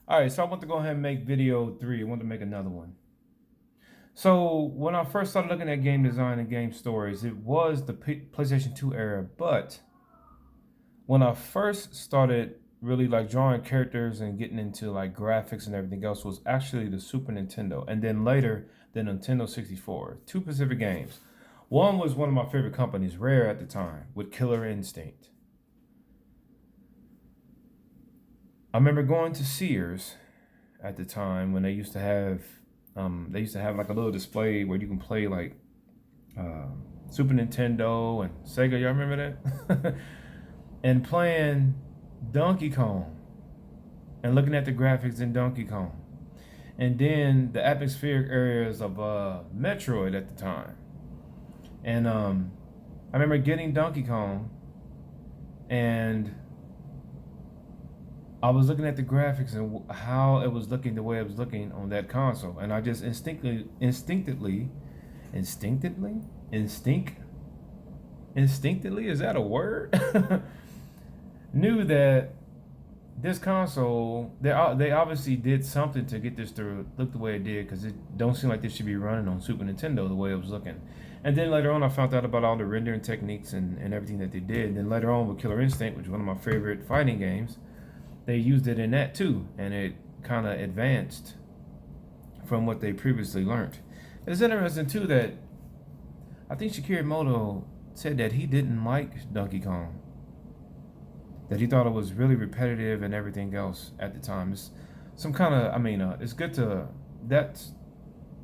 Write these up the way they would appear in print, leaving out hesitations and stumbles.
All right, so I want to go ahead and make video 3. I want to make another one. So when I first started looking at game design and game stories, it was the PlayStation 2 era. But when I first started really like drawing characters and getting into like graphics and everything else was actually the Super Nintendo. And then later, the Nintendo 64. Two Pacific games. One was one of my favorite companies, Rare at the time, with Killer Instinct. I remember going to Sears at the time when they used to have like a little display where you can play like uh, Super Nintendo and Sega. Y'all remember that? And playing Donkey Kong and looking at the graphics in Donkey Kong, and then the atmospheric areas of Metroid at the time. And I remember getting Donkey Kong, and I was looking at the graphics and how it was looking the way it was looking on that console, and I just instinctively, instinct, instinctively, is that a word? Knew that this console, they obviously did something to get this to look the way it did, because it don't seem like this should be running on Super Nintendo the way it was looking. And then later on, I found out about all the rendering techniques and everything that they did. And then later on with Killer Instinct, which is one of my favorite fighting games, they used it in that too, and it kind of advanced from what they previously learned. It's interesting too that I think Shigeru Miyamoto said that he didn't like Donkey Kong, that he thought it was really repetitive and everything else at the time. It's some kind of, it's good to, that's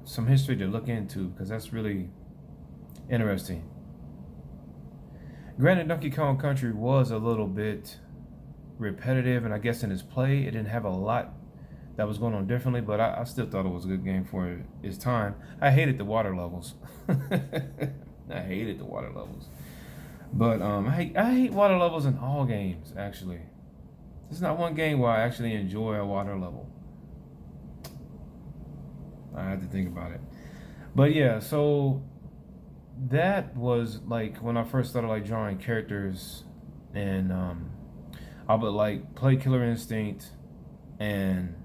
some history to look into, because that's really interesting. Granted, Donkey Kong Country was a little bit repetitive, and I guess in its play, it didn't have a lot that was going on differently, but I still thought it was a good game for its time. I hated the water levels. I hated the water levels. But I hate water levels in all games, actually. There's not one game where I actually enjoy a water level. I had to think about it. But yeah, so that was like when I first started like drawing characters, and I would like play Killer Instinct, and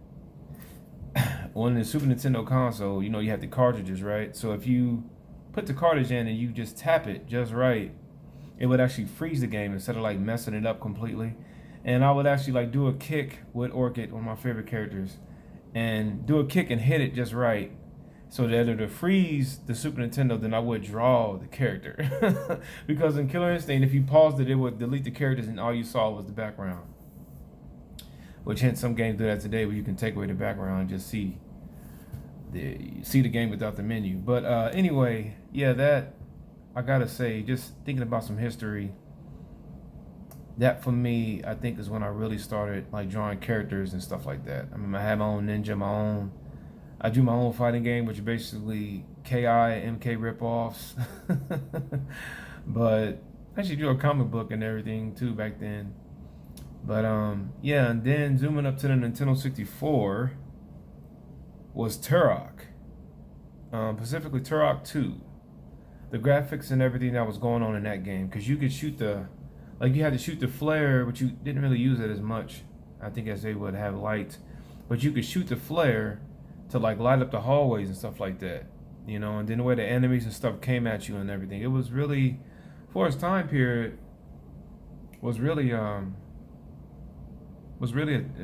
on the Super Nintendo console, you have the cartridges, right? So if you put the cartridge in and you just tap it just right, it would actually freeze the game instead of like messing it up completely. And I would actually like do a kick with Orchid, one of my favorite characters, and do a kick and hit it just right, so that it would freeze the Super Nintendo. Then I would draw the character, because in Killer Instinct, if you paused it, it would delete the characters and all you saw was the background. Which hence some games do that today, where you can take away the background and just see the game without the menu. But anyway, yeah, that I gotta say, just thinking about some history, that for me, I think is when I really started like drawing characters and stuff like that. I had my own ninja, I drew my own fighting game, which is basically KI and MK ripoffs. But I actually drew a comic book and everything too back then. But yeah, and then zooming up to the Nintendo 64 was Turok, specifically Turok 2. The graphics and everything that was going on in that game, because you could shoot you had to shoot the flare, but you didn't really use it as much, I think, as they would have light. But you could shoot the flare to like light up the hallways and stuff like that, and then the way the enemies and stuff came at you and everything, it was really, for its time period, was really it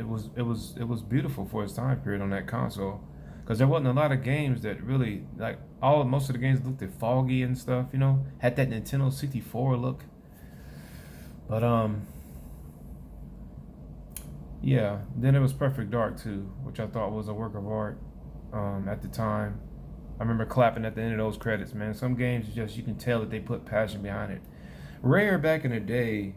was beautiful for its time period on that console, because there wasn't a lot of games that really like, most of the games looked foggy and stuff, had that Nintendo 64 look. But yeah, then it was Perfect Dark too, which I thought was a work of art at the time. I remember clapping at the end of those credits, man. Some games, just, you can tell that they put passion behind it. Rare back in the day,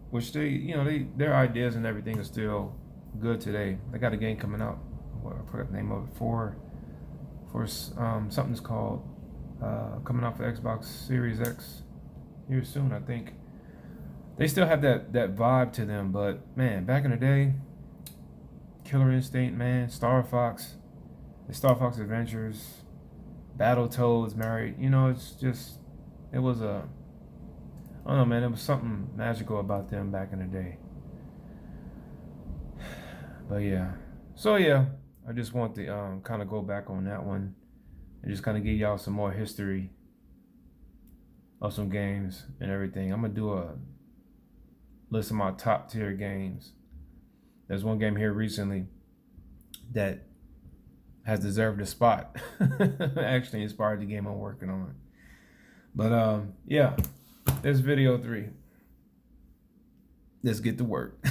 which their ideas and everything is still good today. They got a game coming out. I forgot the name of it, for something's called coming out for Xbox Series X here soon, I think. They still have that vibe to them, but man, back in the day, Killer Instinct, man, Star Fox, the Star Fox Adventures, Battletoads, married. It's just, it was I don't know, man. It was something magical about them back in the day. But yeah, So yeah, I just want to kind of go back on that one and just kind of give y'all some more history of some games and everything. I'm gonna do a list of my top tier games. There's one game here recently that has deserved a spot. Actually inspired the game I'm working on. But yeah, there's video 3. Let's get to work.